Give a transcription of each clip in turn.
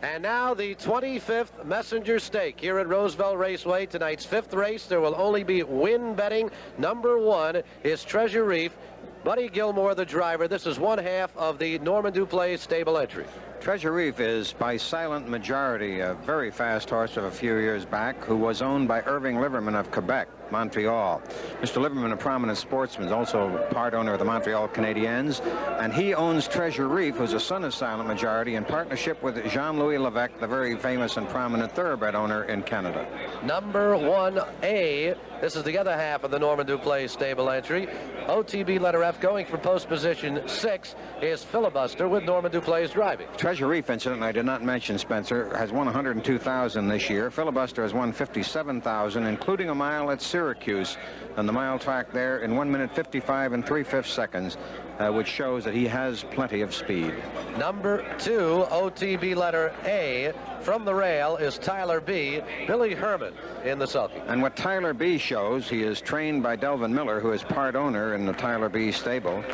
And now the 25th Messenger Stake here at Roosevelt Raceway. Tonight's 5th race. There will only be win betting. Number 1 is Treasure Reef. Buddy Gilmour, the driver. This is one half of the Norman DAUPLAISE stable entry. Treasure Reef is by silent majority a very fast horse of a few years back who was owned by Irving Liverman of Quebec, Montreal. Mr. Liverman, a prominent sportsman, is also part owner of the Montreal Canadiens, and he owns Treasure Reef, who's a son of silent majority, in partnership with Jean-Louis Levesque, the very famous and prominent thoroughbred owner in Canada. Number 1A, this is the other half of the Norman DAUPLAISE stable entry. OTB letter F going for post position 6 is Filibuster with Norman DAUPLAISE driving. Treasure Reef, incidentally, I did not mention, Spencer, has won 102,000 this year. Filibuster has won 57,000, including a mile at Syracuse on the mile track there in 1 minute 55 and 3/5 seconds, which shows that he has plenty of speed. Number 2, OTB letter A, from the rail is Tyler B, Billy Herman in the sulky. And what Tyler B shows, he is trained by Delvin Miller, who is part owner in the Tyler B stable.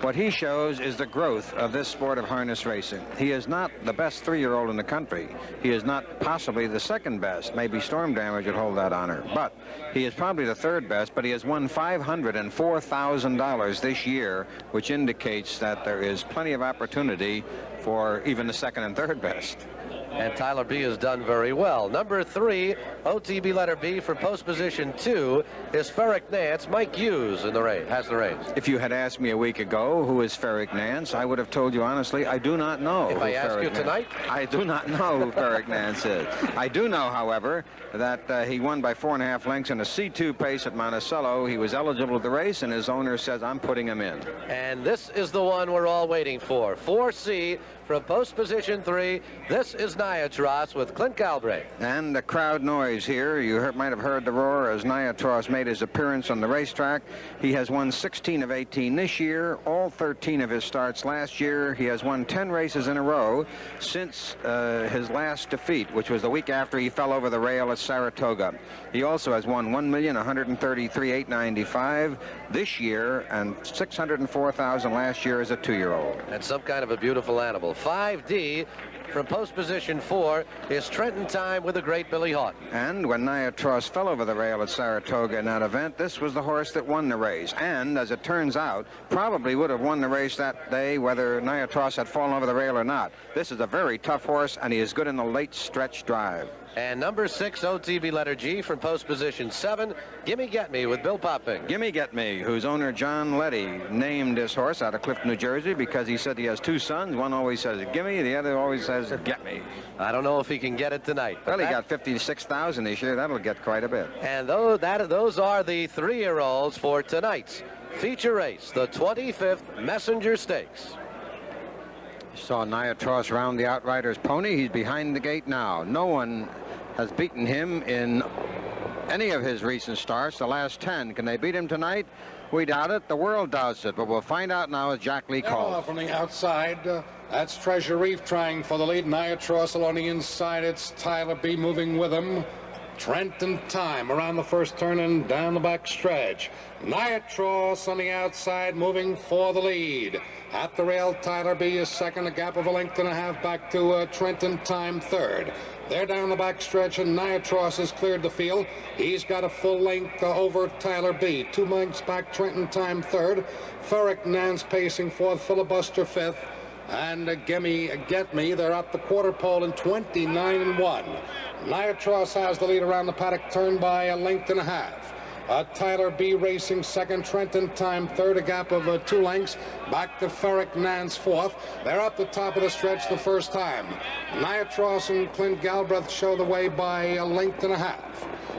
What he shows is the growth of this sport of harness racing. He is not the best 3-year-old in the country. He is not possibly the second best. Maybe Storm Damage would hold that honor. But he is probably the third best, but he has won $504,000 this year, which indicates that there is plenty of opportunity for even the second and third best. And Tyler B has done very well. Number 3, OTB letter B for post position 2 is FERRIC NANCE. Mike Hughes in the race, has the race. If you had asked me a week ago who is FERRIC NANCE, I would have told you honestly, I do not know. If I ask you tonight? I do not know who FERRIC NANCE is. I do know, however, that he won by 4.5 lengths in a C2 pace at Monticello. He was eligible to the race, and his owner says, I'm putting him in. And this is the one we're all waiting for. 4C from post position 3. This is NIATROSS with Clint Galbraith. And the crowd noise here. You might have heard the roar as NIATROSS made his appearance on the racetrack. He has won 16 of 18 this year, all 13 of his starts last year. He has won 10 races in a row since his last defeat, which was the week after he fell over the rail at Saratoga. He also has won $1,133,895 this year and $604,000 last year as a 2-year-old. And some kind of a beautiful animal. 5D from post position 4 is Trenton Time with the great Billy HAUGHTON. And when NIATROSS fell over the rail at Saratoga in that event, this was the horse that won the race. And as it turns out, probably would have won the race that day whether NIATROSS had fallen over the rail or not. This is a very tough horse, and he is good in the late stretch drive. And number 6, OTB letter G from post position 7, Gimme Get Me with Bill POPFINGER. Gimme Get Me, whose owner John Letty named this horse out of Clifton, New Jersey, because he said he has 2 sons. One always says gimme, the other always says get me. I don't know if he can get it tonight. Well, he got 56,000 this year. That'll get quite a bit. And those are the 3-year-olds for tonight's feature race, the 25th Messenger Stakes. Saw NIATROSS round the Outriders pony. He's behind the gate now. No one has beaten him in any of his recent starts, the last 10. Can they beat him tonight? We doubt it. The world doubts it. But we'll find out now as Jack Lee calls. From the outside, that's Treasure Reef trying for the lead. NIATROSS along the inside. It's Tyler B moving with him. Trenton Time around the first turn and down the back stretch. NIATROSS on the outside moving for the lead. At the rail, Tyler B is second, a gap of 1.5 lengths back to Trenton Time third. They're down the back stretch, and NIATROSS has cleared the field. He's got a full length over Tyler B. 2 lengths back, Trenton Time third. FERRIC NANCE pacing fourth, Filibuster fifth. And Gimme Get Me, they're at the quarter pole in 29-1. NIATROSS has the lead around the paddock turn by 1.5 lengths. Tyler B racing second, Trenton Time third, a gap of 2 lengths. Back to FERRIC NANCE fourth. They're up the top of the stretch the first time. NIATROSS and Clint Galbraith show the way by 1.5 lengths.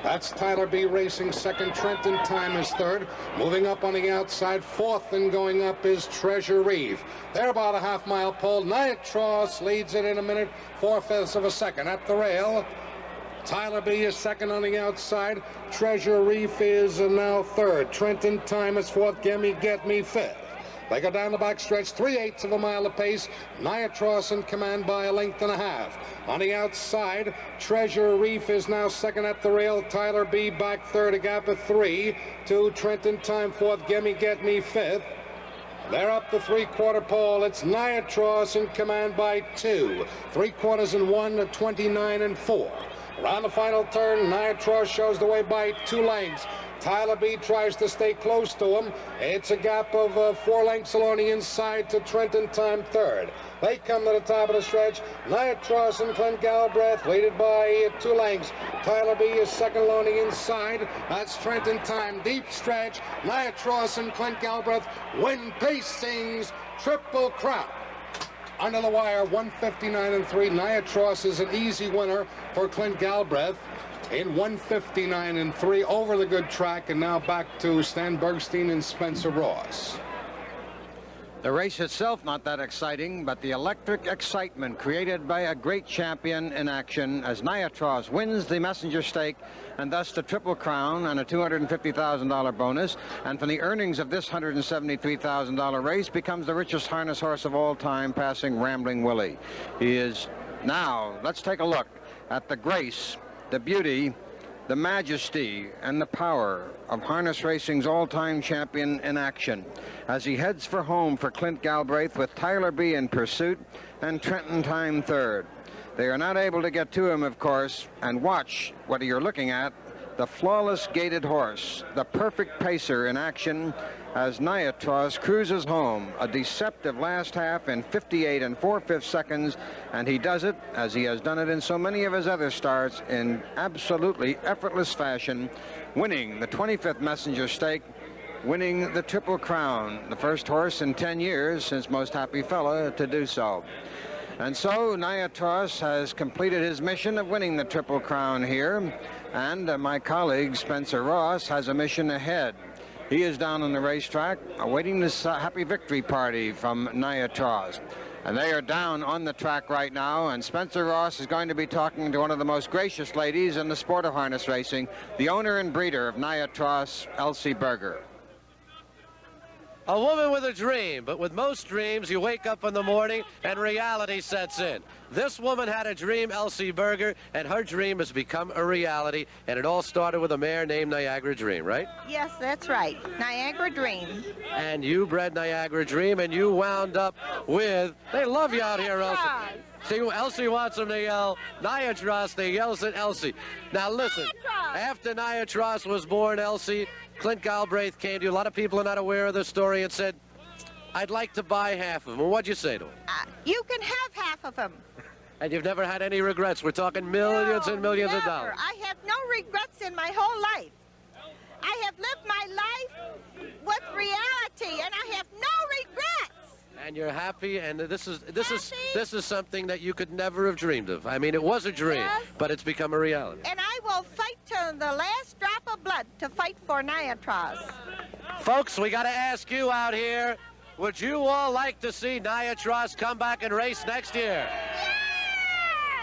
That's Tyler B racing second, Trenton Time is third. Moving up on the outside, fourth and going up is Treasure Reef. They're about a half-mile pole. NIATROSS leads it in 1 minute 4/5 of a second. At the rail, Tyler B is second on the outside. Treasure Reef is now third. Trenton Time is fourth. Gimme Get Me fifth. They go down the back stretch, 3/8 of a mile apace. NIATROSS in command by 1.5 lengths. On the outside, Treasure Reef is now second at the rail. Tyler B back third, a gap of 3 to Trenton Time fourth. Gimme Get Me fifth. They're up the three-quarter pole. It's NIATROSS in command by 2. 3/4 and 1 to 29 and 4. Around the final turn, NIATROSS shows the way by 2 lengths. Tyler B tries to stay close to him. It's a gap of 4 lengths along the inside to Trenton Time third. They come to the top of the stretch. NIATROSS and Clint Galbraith leaded by 2 lengths. Tyler B is second along the inside. That's Trenton Time. Deep stretch. NIATROSS and Clint Galbraith win Pacing's Triple Crown. Under the wire, 159 and 3. NIATROSS is an easy winner for Clint Galbraith in 159 and 3 over the good track, and now back to Stan Bergstein and Spencer Ross. The race itself not that exciting, but the electric excitement created by a great champion in action as NIATROSS wins the Messenger Stake and thus the Triple Crown and a $250,000 bonus, and from the earnings of this $173,000 race becomes the richest harness horse of all time, passing Rambling Willie. He is now, let's take a look at the grace, the beauty, the majesty, and the power of harness racing's all-time champion in action as he heads for home for Clint Galbraith with Tyler B in pursuit and Trenton Time third. They are not able to get to him, of course, and watch what you're looking at, the flawless gaited horse, the perfect pacer in action as NIATROSS cruises home, a deceptive last half in 58 and 4/5 seconds, and he does it, as he has done it in so many of his other starts, in absolutely effortless fashion, winning the 25th Messenger Stake, winning the Triple Crown, the first horse in 10 years since Most Happy Fella to do so. And so NIATROSS has completed his mission of winning the Triple Crown here, and my colleague Spencer Ross has a mission ahead. He is down on the racetrack awaiting this happy victory party from NIATROSS. And they are down on the track right now, and Spencer Ross is going to be talking to one of the most gracious ladies in the sport of harness racing, the owner and breeder of NIATROSS, Elsie Berger. A woman with a dream, but with most dreams, you wake up in the morning and reality sets in. This woman had a dream, Elsie Berger, and her dream has become a reality, and it all started with a mare named Niagara Dream, right? Yes, that's right. Niagara Dream. And you bred Niagara Dream, and you wound up with, they love you out here, Elsie. See, Elsie wants them to yell NIATROSS, they yells at Elsie. Now listen, after NIATROSS was born, Elsie, Clint Galbraith came to you. A lot of people are not aware of the story and said, I'd like to buy half of them. Well, what'd you say to him? You can have half of them. And you've never had any regrets. We're talking millions and millions of dollars. I have no regrets in my whole life. I have lived my life with reality, and I have no regrets. And you're happy, and this is something that you could never have dreamed of. I mean, it was a dream, Yes. but it's become a reality. And I will fight to the last drop of blood to fight for NIATROSS. Folks, we got to ask you out here, would you all like to see NIATROSS come back and race next year?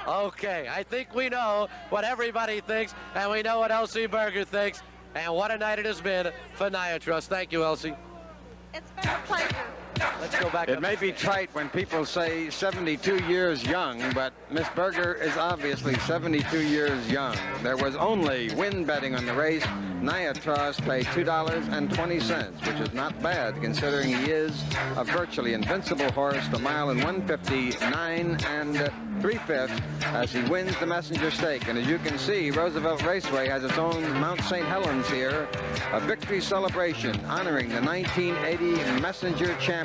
Okay, I think we know what everybody thinks, and we know what Elsie Berger thinks, and what a night it has been for NIATROSS. Thank you, Elsie. It's been a pleasure. Let's go back. It may be trite when people say 72 years young, but Miss Berger is obviously 72 years young. There was only win betting on the race. NIATROSS paid $2.20, which is not bad considering he is a virtually invincible horse, the mile in 159 and 3/5 as he wins the Messenger Stake. And as you can see, Roosevelt Raceway has its own Mount St. Helens here, a victory celebration honoring the 1980 Messenger champion.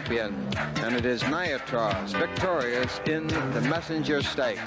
And it is NIATROSS victorious in the Messenger Stake.